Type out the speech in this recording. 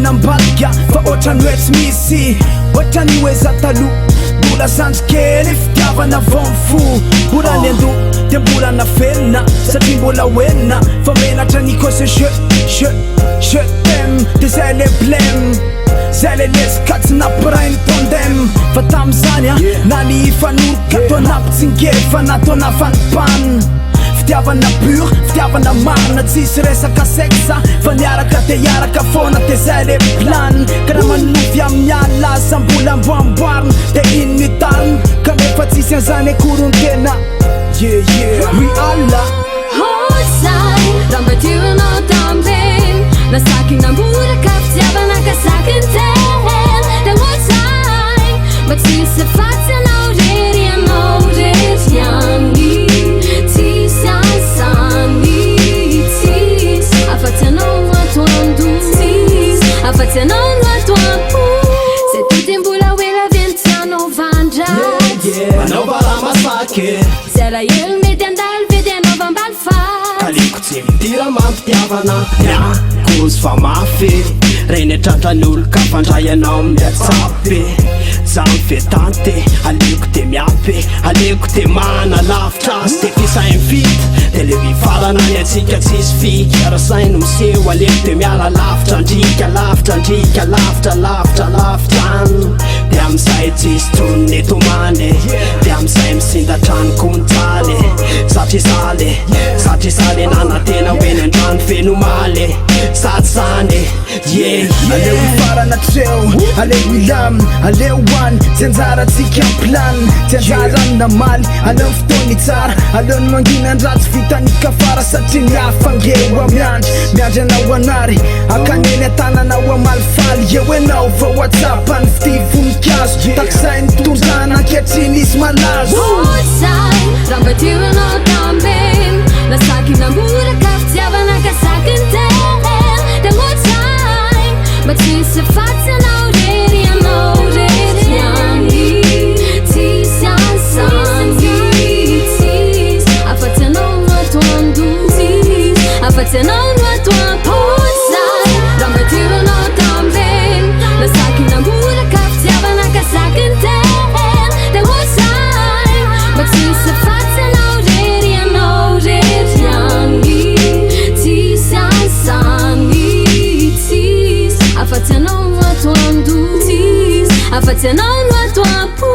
nambalika fa otrany hoe tsy misy otrany hoe za taloha mbola sanjikely fitiavana vomfo mbola ny ando de mbola nafelona satria mbola hoenina fa menatra ny cause je t'aime de zay le blème zay le lesika tsy nampirainy tondem fa tam'izany a na ny ifanoroka to napitsingery fa natona fanipana fitiavana pur fitiavana marina tsisy resaka sexa fa niaraka de iaraka foana de zay le plan ka raha manovy amin'ny alasa mbola amboamboarina de ino ny talina kanefa tsisy an'izany akoron-tena ry alla hotsay raha mba tionao tamben nasaky namboraka fitiavana kasaky ntehen de hotsay mba tsisy fatsy anao rery anao rery any tsisy ansany tsisy afatsy anao no atoando tsisy afatsy anao no atoampo zay toty mbola hoela ventianao vandra manao bara masaky zay raha elo mety andalo vedy anao vambali fa kaliko tsy vitira mampitiavana kozy fa mafy reny tratran'olo ka fandray anao amin'ny atsapy za mifetante aleko de miapy aleko de mana lavitra sy de fisainy fita de le mifarana ny atsika tsisy fika rasainy miseho aleko de miala lavitra ndrika lavitra ndrika lavitra lavitra lavitrany de am'izay tsisy tronony tomany de am'izay misindatrany kontaly satria zaly nanatena hoeny andrano fenomaly sady zany aleo ifarana treo aleo ilam aleo hoany tsy anjaratsika plan tsy anjarany namaly aleo ny fotoany tsara aleo ny manginandratsy vitany kafara satria niafangeo amiandry miandry anao anary akaneny atananao amalifaly eo enao va whatsapany fitivoninkazo takizay ny tondrana ankehitriny izy malazo hotsay raha mba tionao tamben nasaky namboraka fitiavana kasaky ntehen de hotsay mba tsisy fatsy anao rery any tsisy ansany tsisy afatsy anao no atoando tsisy afatsy anao no atoampo hotsay raha mba tionao tamben nasaky namboraka fitiavana kasaky ntehen de hotsay mba tsisy fatsy anao rery any tsisy ansany tsisy afatsy anao no atoando tsisy afatsy anao no atoampo